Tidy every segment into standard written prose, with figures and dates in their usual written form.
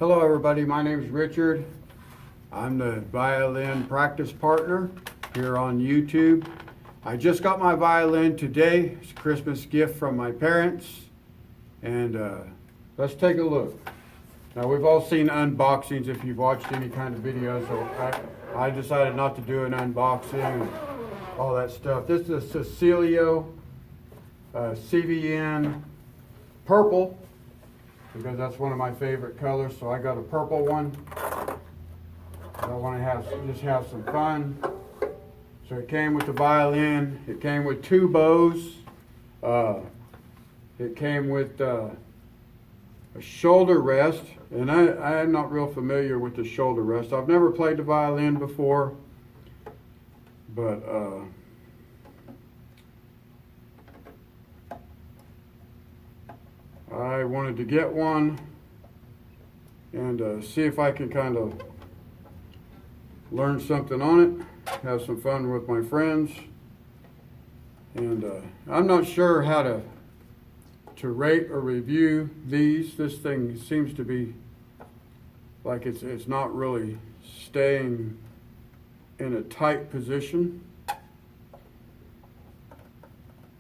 Hello everybody, my name is Richard. I'm the violin practice partner here on YouTube. I just got my violin today. It's a Christmas gift from my parents. And let's take a look. Now we've all seen unboxings if you've watched any kind of videos, so I decided not to do an unboxing and all that stuff. This is a Cecilio CVN purple, because that's one of my favorite colors, so I got a purple one. I want to just have some fun. So it came with the violin. It came with two bows. It came with a shoulder rest, and I am not real familiar with the shoulder rest. I've never played the violin before, but I wanted to get one and see if I can kind of learn something on it, have some fun with my friends. And I'm not sure how to rate or review these. This thing seems to be like it's not really staying in a tight position.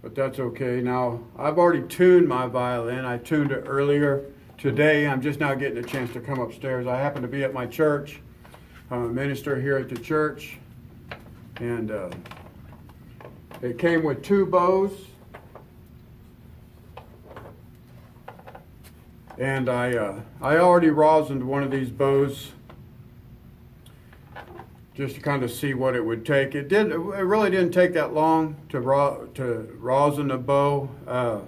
But that's okay. Now, I've already tuned my violin. I tuned it earlier today. I'm just now getting a chance to come upstairs. I happen to be at my church. I'm a minister here at the church. And it came with two bows. And I already rosined one of these bows just to kind of see what it would take. It really didn't take that long to rosin a bow. 4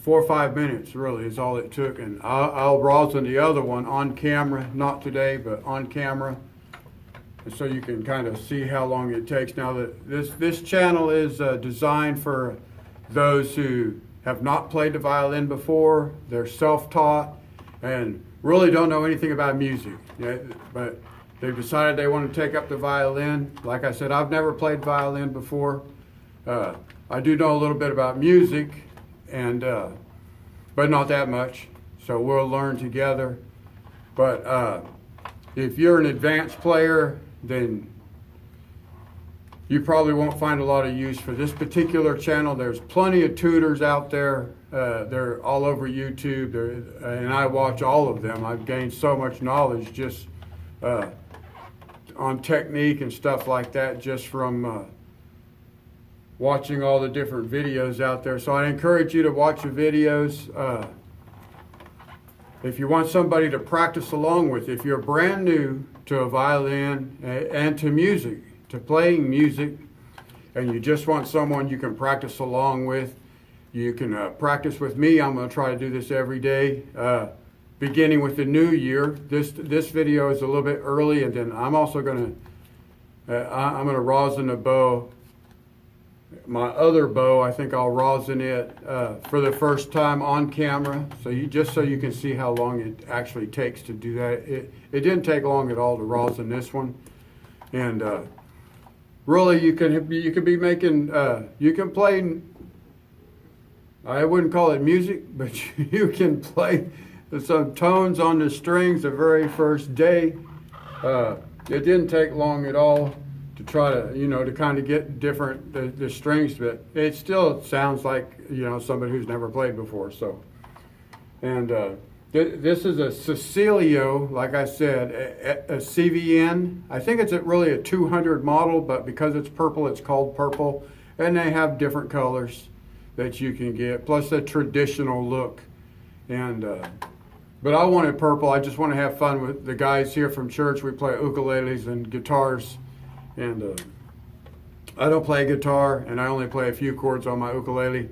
or 5 minutes really is all it took, and I'll rosin the other one on camera, not today, but on camera, and so you can kind of see how long it takes. Now that this channel is designed for those who have not played the violin before, they're self-taught, and really don't know anything about music, but they've decided they want to take up the violin. Like I said, I've never played violin before. I do know a little bit about music, and but not that much. So we'll learn together. But if you're an advanced player, then you probably won't find a lot of use for this particular channel. There's plenty of tutors out there. They're all over YouTube, and I watch all of them. I've gained so much knowledge just on technique and stuff like that just from watching all the different videos out there. So I encourage you to watch the videos. If you want somebody to practice along with, if you're brand new to a violin and to music, to playing music, and you just want someone you can practice along with, you can practice with me. I'm going to try to do this every day. Beginning with the new year. This video is a little bit early, and then I'm also going to rosin a bow. My other bow, I think I'll rosin it for the first time on camera, just so you can see how long it actually takes to do that. It didn't take long at all to rosin this one, and really you can be making you can play. I wouldn't call it music, but you can play some tones on the strings the very first day. It didn't take long at all to try to, to kind of get different the strings, but it still sounds like, somebody who's never played before. So, and this is a Cecilio, like I said, a CVN. I think it's really a 200 model, but because it's purple, it's called purple, and they have different colors that you can get, plus the traditional look. And but I wanted purple. I just want to have fun with the guys here from church. We play ukuleles and guitars, and I don't play guitar, and I only play a few chords on my ukulele,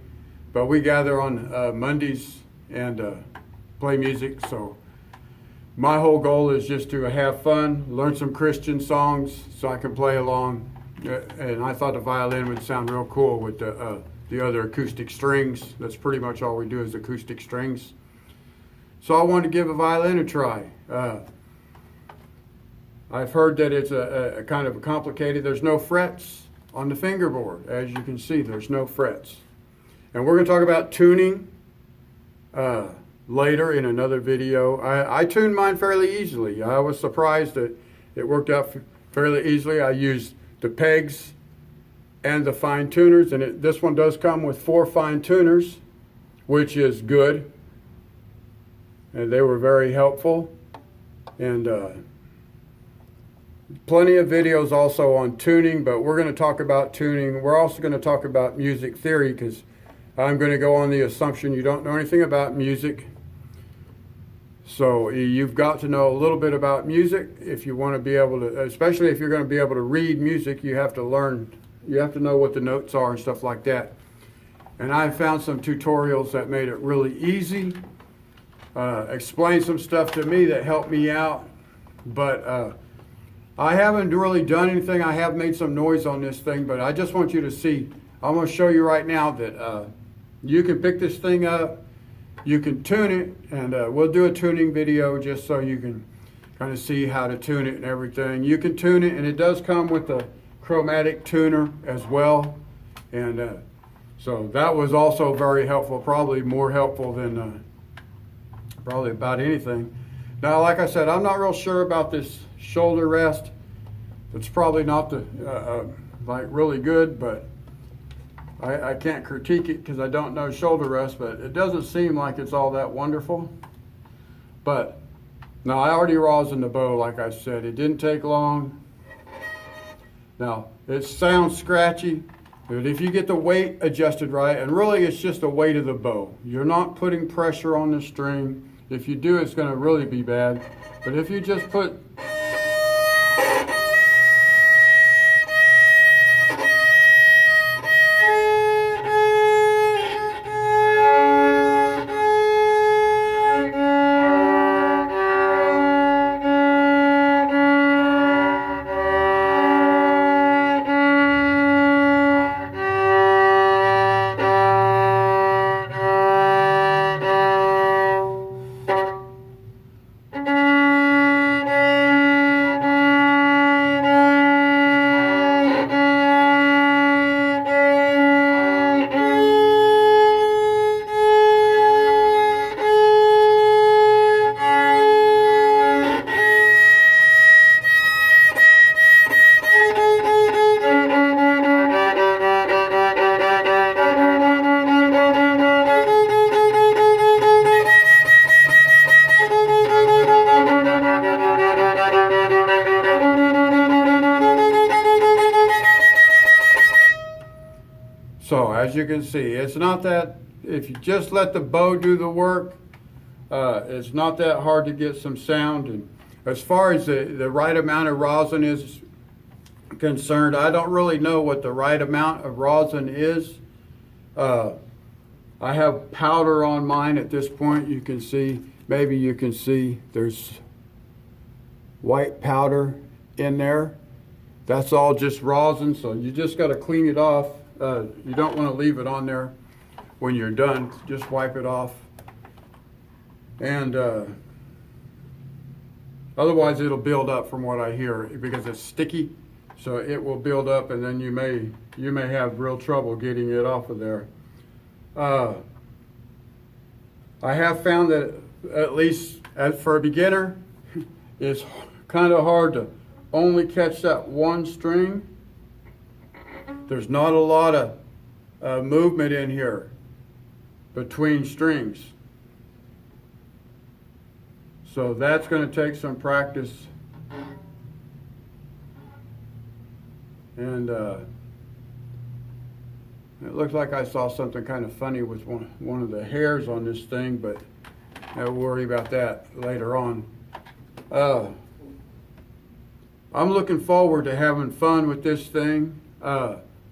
but we gather on Mondays and play music. So my whole goal is just to have fun, learn some Christian songs so I can play along, and I thought the violin would sound real cool with the other acoustic strings. That's pretty much all we do is acoustic strings. So I wanted to give a violin a try. I've heard that it's a kind of complicated. There's no frets on the fingerboard. As you can see, there's no frets. And we're going to talk about tuning later in another video. I tuned mine fairly easily. I was surprised that it worked out fairly easily. I used the pegs and the fine tuners, and this one does come with 4 fine tuners, which is good, and they were very helpful. And plenty of videos also on tuning, but we're going to talk about tuning. We're also going to talk about music theory, because I'm going to go on the assumption you don't know anything about music. So you've got to know a little bit about music if you want to be able to, especially if you're going to be able to read music, you have to learn, you have to know what the notes are and stuff like that. And I found some tutorials that made it really easy, explained some stuff to me that helped me out, but I haven't really done anything. I have made some noise on this thing, but I just want you to see. I'm going to show you right now that you can pick this thing up, you can tune it, and we'll do a tuning video just so you can kind of see how to tune it and everything. You can tune it, and it does come with a chromatic tuner as well. And so that was also very helpful, probably more helpful than probably about anything. Now, like I said, I'm not real sure about this shoulder rest. It's probably not the like really good, but I can't critique it because I don't know shoulder rest, but it doesn't seem like it's all that wonderful. But now I already rosined the bow, like I said. It didn't take long. Now, it sounds scratchy, but if you get the weight adjusted right, and really it's just the weight of the bow. You're not putting pressure on the string. If you do, it's going to really be bad. But if you just put so as you can see, it's not that, if you just let the bow do the work, it's not that hard to get some sound. And as far as the right amount of rosin is concerned, I don't really know what the right amount of rosin is. I have powder on mine at this point. You can see, maybe you can see there's white powder in there. That's all just rosin, so you just got to clean it off. You don't want to leave it on there when you're done. Just wipe it off. And otherwise it'll build up from what I hear, because it's sticky. So it will build up, and then you may have real trouble getting it off of there. I have found that, at least for a beginner, it's kind of hard to only catch that one string. There's not a lot of movement in here between strings. So that's going to take some practice. And it looks like I saw something kind of funny with one of the hairs on this thing, but I'll worry about that later on. I'm looking forward to having fun with this thing.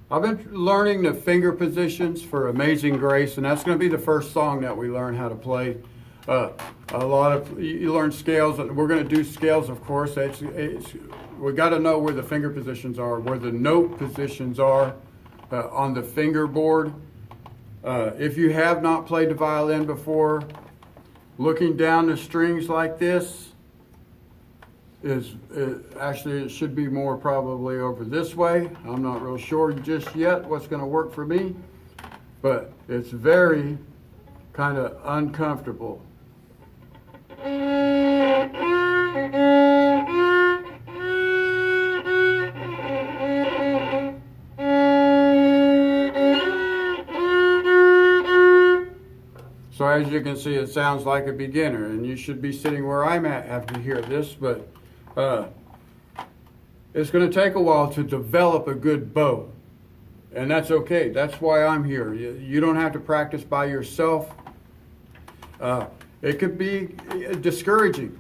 I've been learning the finger positions for Amazing Grace, and that's going to be the first song that we learn how to play. A lot of, you learn scales, and we're going to do scales, of course. We got to know where the finger positions are, where the note positions are on the fingerboard. If you have not played the violin before, looking down the strings like this actually, it should be more probably over this way. I'm not real sure just yet what's going to work for me, but it's very kind of uncomfortable. So as you can see, it sounds like a beginner, and you should be sitting where I'm at after you hear this, but it's going to take a while to develop a good bow, and that's okay. That's why I'm here. You don't have to practice by yourself. It could be discouraging.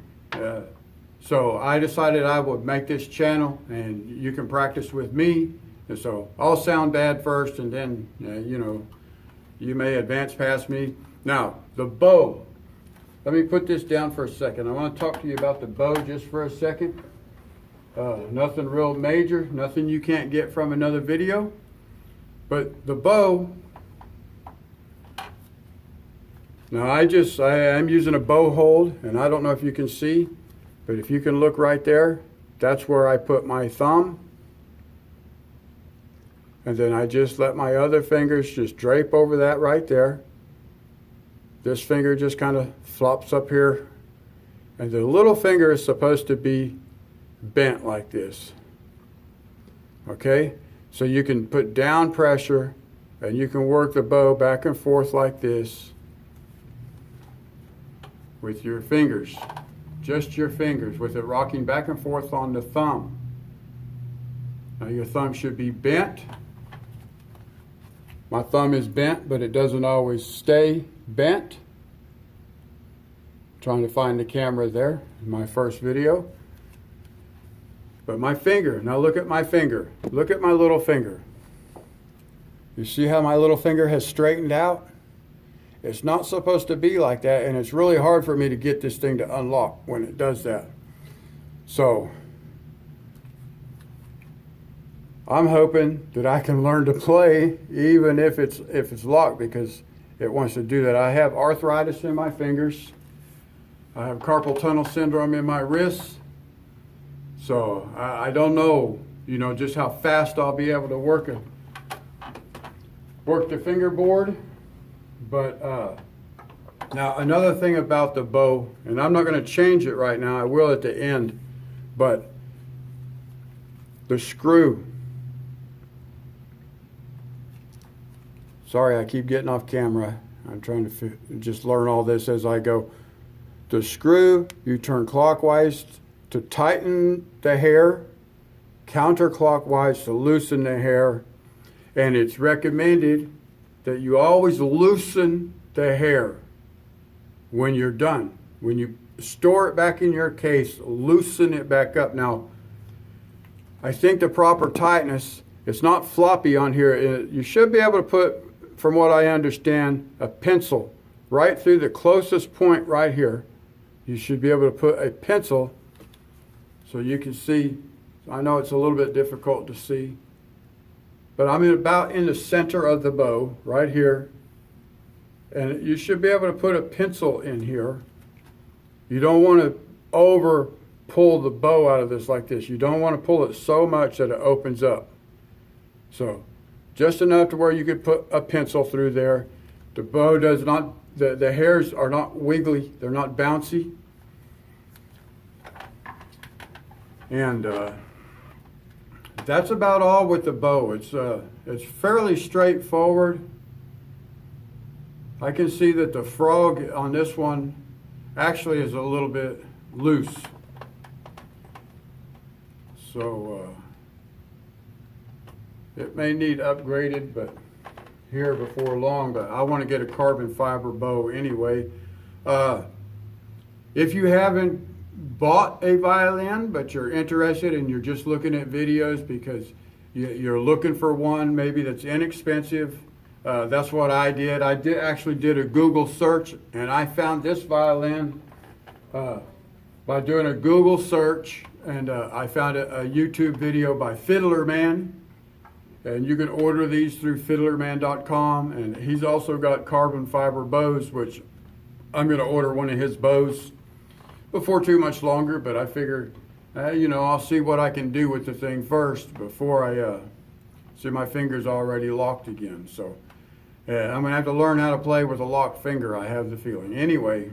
So I decided I would make this channel, and you can practice with me. And so I'll sound bad first, and then, you may advance past me. Now, the bow. Let me put this down for a second. I want to talk to you about the bow just for a second. Nothing real major, nothing you can't get from another video. But the bow, now I am using a bow hold, and I don't know if you can see, but if you can look right there, that's where I put my thumb. And then I just let my other fingers just drape over that right there. This finger just kind of flops up here. And the little finger is supposed to be bent like this. Okay? So you can put down pressure, and you can work the bow back and forth like this with your fingers. Just your fingers, with it rocking back and forth on the thumb. Now your thumb should be bent. My thumb is bent, but it doesn't always stay bent. I'm trying to find the camera there in my first video. But my finger, now look at my finger. Look at my little finger. You see how my little finger has straightened out? It's not supposed to be like that, and it's really hard for me to get this thing to unlock when it does that. So I'm hoping that I can learn to play even if it's locked, because it wants to do that. I have arthritis in my fingers. I have carpal tunnel syndrome in my wrists. So I don't know, just how fast I'll be able to work the fingerboard. But now another thing about the bow, and I'm not going to change it right now, I will at the end, but the screw. Sorry, I keep getting off camera. I'm trying to just learn all this as I go. The screw, you turn clockwise to tighten the hair, counterclockwise to loosen the hair, and it's recommended that you always loosen the hair when you're done. When you store it back in your case, loosen it back up. Now, I think the proper tightness, it's not floppy on here. You should be able to put, from what I understand, a pencil right through the closest point right here. You should be able to put a pencil so you can see. I know it's a little bit difficult to see, but I'm about in the center of the bow right here, and you should be able to put a pencil in here. You don't want to over pull the bow out of this like this. You don't want to pull it so much that it opens up. So just enough to where you could put a pencil through there. The bow does not, the hairs are not wiggly, they're not bouncy. And that's about all with the bow. It's fairly straightforward. I can see that the frog on this one actually is a little bit loose. So it may need upgraded, but here before long. But I want to get a carbon fiber bow anyway. If you haven't bought a violin, but you're interested and you're just looking at videos because you're looking for one maybe that's inexpensive, that's what I did. I actually did a Google search, and I found this violin by doing a Google search, and I found a YouTube video by Fiddler Man, and you can order these through fiddlerman.com, and he's also got carbon fiber bows, which I'm going to order one of his bows before too much longer, but I figure, I'll see what I can do with the thing first before I see my fingers already locked again. So I'm going to have to learn how to play with a locked finger, I have the feeling. Anyway,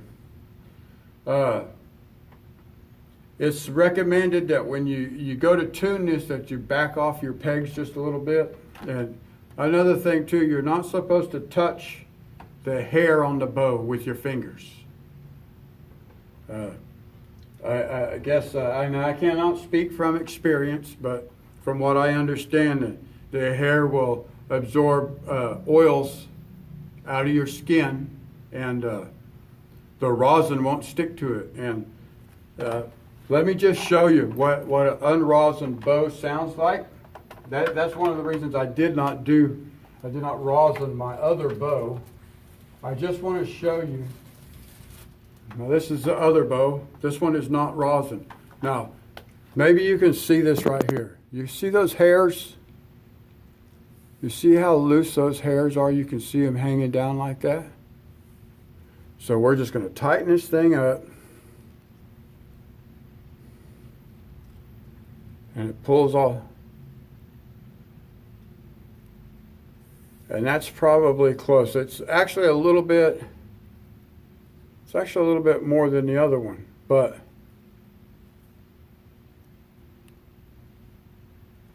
it's recommended that when you go to tune this, that you back off your pegs just a little bit. And another thing too, you're not supposed to touch the hair on the bow with your fingers. I guess I cannot speak from experience, but from what I understand, the hair will absorb oils out of your skin, and the rosin won't stick to it. And let me just show you what an unrosined bow sounds like. That's one of the reasons I did not rosin my other bow. I just want to show you. Now this is the other bow. This one is not rosin. Now, maybe you can see this right here. You see those hairs? You see how loose those hairs are? You can see them hanging down like that. So we're just going to tighten this thing up. And it pulls off. And that's probably close. It's actually a little bit more than the other one, but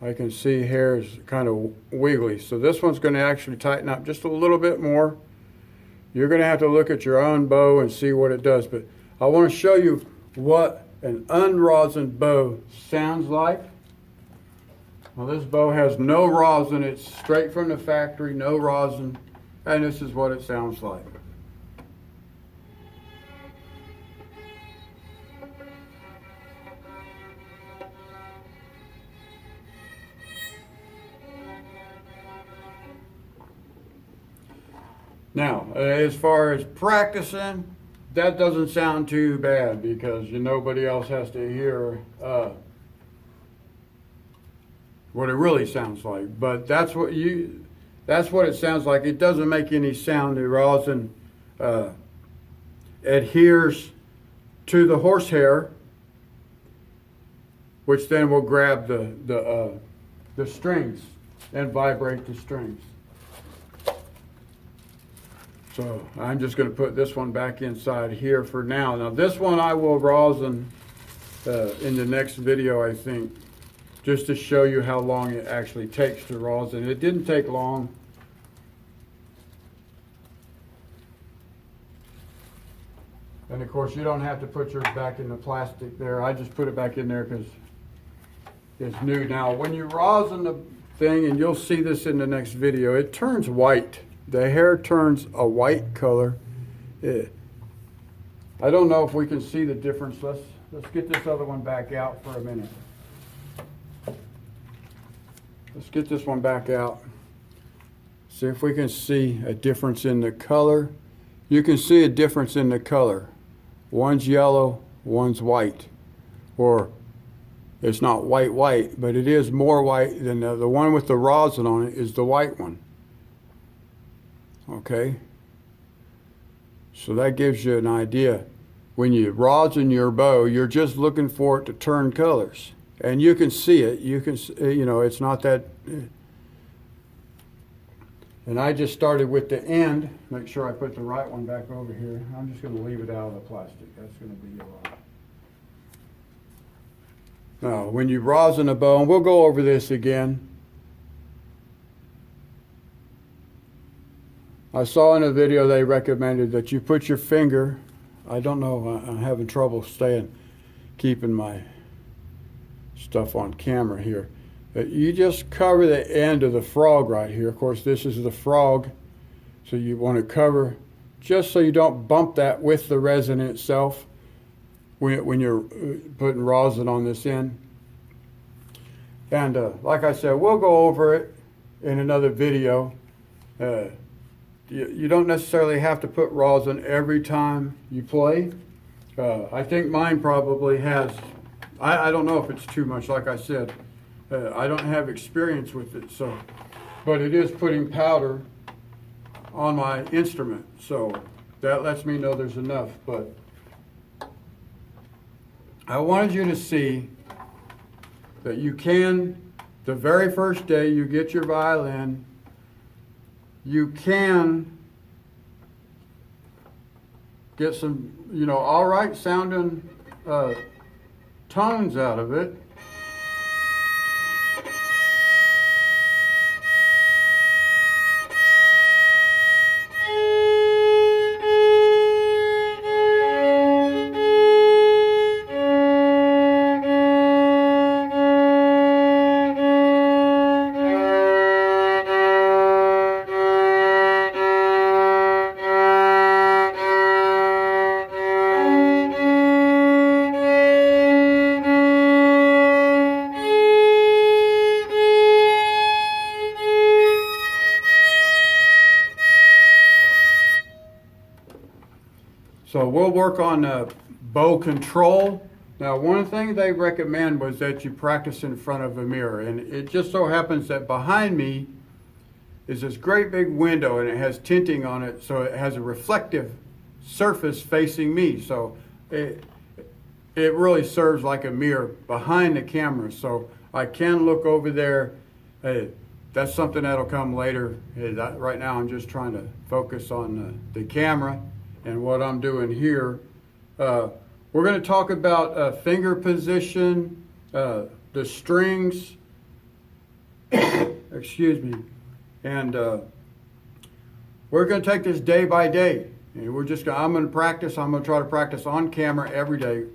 I can see hairs kind of wiggly. So this one's going to actually tighten up just a little bit more. You're going to have to look at your own bow and see what it does, but I want to show you what an unrosined bow sounds like. Well, this bow has no rosin. It's straight from the factory, no rosin, and this is what it sounds like. Now, as far as practicing, that doesn't sound too bad because nobody else has to hear what it really sounds like. But that's what it sounds like. It doesn't make any sound. The rosin adheres to the horsehair, which then will grab the strings and vibrate the strings. So I'm just going to put this one back inside here for now. Now this one I will rosin in the next video, I think, just to show you how long it actually takes to rosin. It didn't take long. And of course you don't have to put yours back in the plastic there. I just put it back in there because it's new. Now when you rosin the thing, and you'll see this in the next video, it turns white. The hair turns a white color. I don't know if we can see the difference. Let's get this other one back out for a minute. Let's get this one back out. See if we can see a difference in the color. You can see a difference in the color. One's yellow, one's white. Or it's not white, but it is more white than the one with the rosin on it is the white one. Okay, so that gives you an idea. When you rosin your bow, you're just looking for it to turn colors, and you can see it. You can, it's not that. And I just started with the end. Make sure I put the right one back over here. I'm just going to leave it out of the plastic. That's going to be a lot. Now, when you rosin a bow, and we'll go over this again. I saw in a video they recommended that you put your finger, I don't know, I'm having trouble keeping my stuff on camera here. You just cover the end of the frog right here. Of course, this is the frog, so you want to cover just so you don't bump that with the resin itself when you're putting rosin on this end. And like I said, we'll go over it in another video. You don't necessarily have to put rosin every time you play. I think mine probably has. I don't know if it's too much. Like I said, I don't have experience with it, but it is putting powder on my instrument, so that lets me know there's enough. But I wanted you to see that you can, the very first day you get your violin, you can get some, all right sounding tones out of it. So we'll work on bow control. Now, one thing they recommend was that you practice in front of a mirror, and it just so happens that behind me is this great big window, and it has tinting on it, so it has a reflective surface facing me. So it really serves like a mirror behind the camera, so I can look over there. That's something that'll come later. Right now I'm just trying to focus on the camera and what I'm doing here. We're going to talk about finger position, the strings, excuse me, and we're going to take this day by day. And I'm going to practice. I'm going to try to practice on camera every day.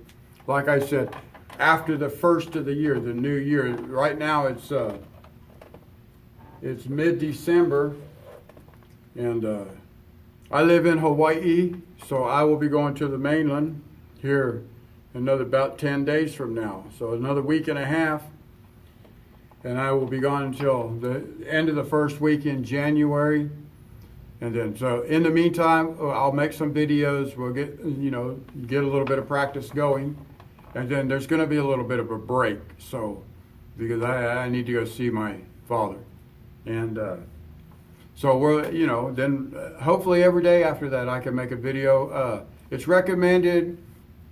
Like I said, after the first of the year, the new year. Right now it's mid-December, and I live in Hawaii, so I will be going to the mainland here about 10 days from now. So another week and a half, and I will be gone until the end of the first week in January. And then, so in the meantime, I'll make some videos. We'll get a little bit of practice going, and then there's going to be a little bit of a break. So, because I need to go see my father, and so we're then hopefully every day after that I can make a video. It's recommended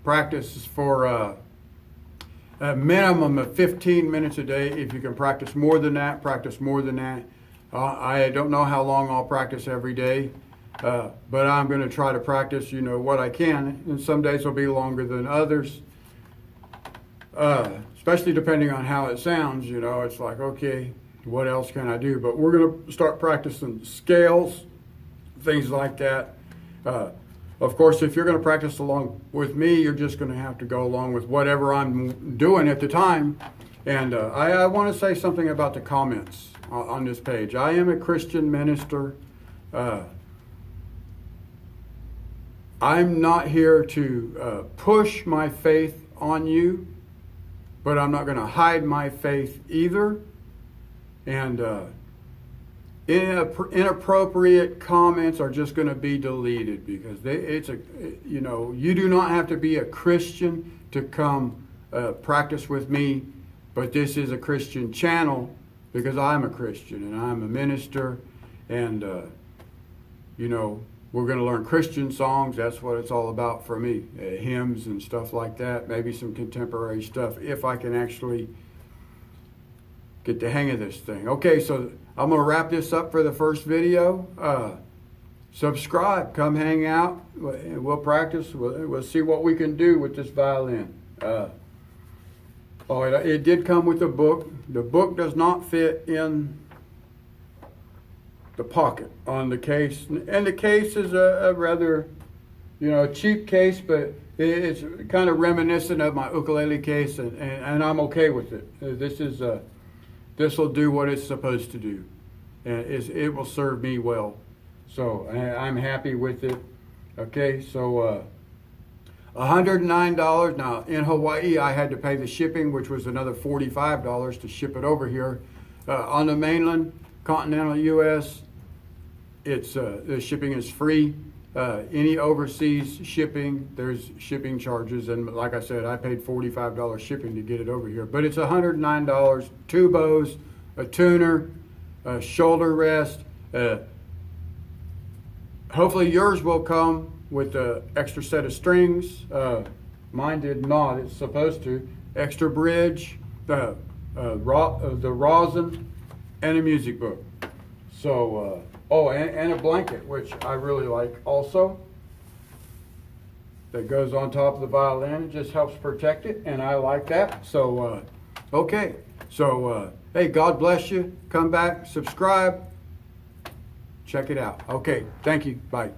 practice for a minimum of 15 minutes a day. If you can practice more than that, practice more than that. I don't know how long I'll practice every day, but I'm going to try to practice, what I can. And some days will be longer than others, especially depending on how it sounds. It's like, okay, what else can I do? But we're going to start practicing scales, things like that. Of course, if you're going to practice along with me, you're just going to have to go along with whatever I'm doing at the time. And I want to say something about the comments on this page. I am a Christian minister. I'm not here to push my faith on you, but I'm not going to hide my faith either. And inappropriate comments are just going to be deleted, because you do not have to be a Christian to come practice with me, but this is a Christian channel because I'm a Christian and I'm a minister, and we're going to learn Christian songs. That's what it's all about for me, hymns and stuff like that, maybe some contemporary stuff if I can actually get the hang of this thing. Okay, so I'm going to wrap this up for the first video. Subscribe, come hang out, we'll practice, we'll see what we can do with this violin. It did come with a book. The book does not fit in the pocket on the case, and the case is a rather cheap case, but it's kind of reminiscent of my ukulele case, and I'm okay with it. This will do what it's supposed to do, and it will serve me well. So I'm happy with it. Okay, so $109. Now in Hawaii, I had to pay the shipping, which was another $45 to ship it over here. On the mainland, continental U.S., the shipping is free. Any overseas shipping, there's shipping charges, and like I said, I paid $45 shipping to get it over here. But it's $109, 2 bows, a tuner, a shoulder rest. Hopefully yours will come with an extra set of strings. Mine did not. It's supposed to. Extra bridge, the rosin, and a music book. So, and a blanket, which I really like also. That goes on top of the violin. It just helps protect it, and I like that. So, okay. So, hey, God bless you. Come back, subscribe, check it out. Okay, thank you. Bye.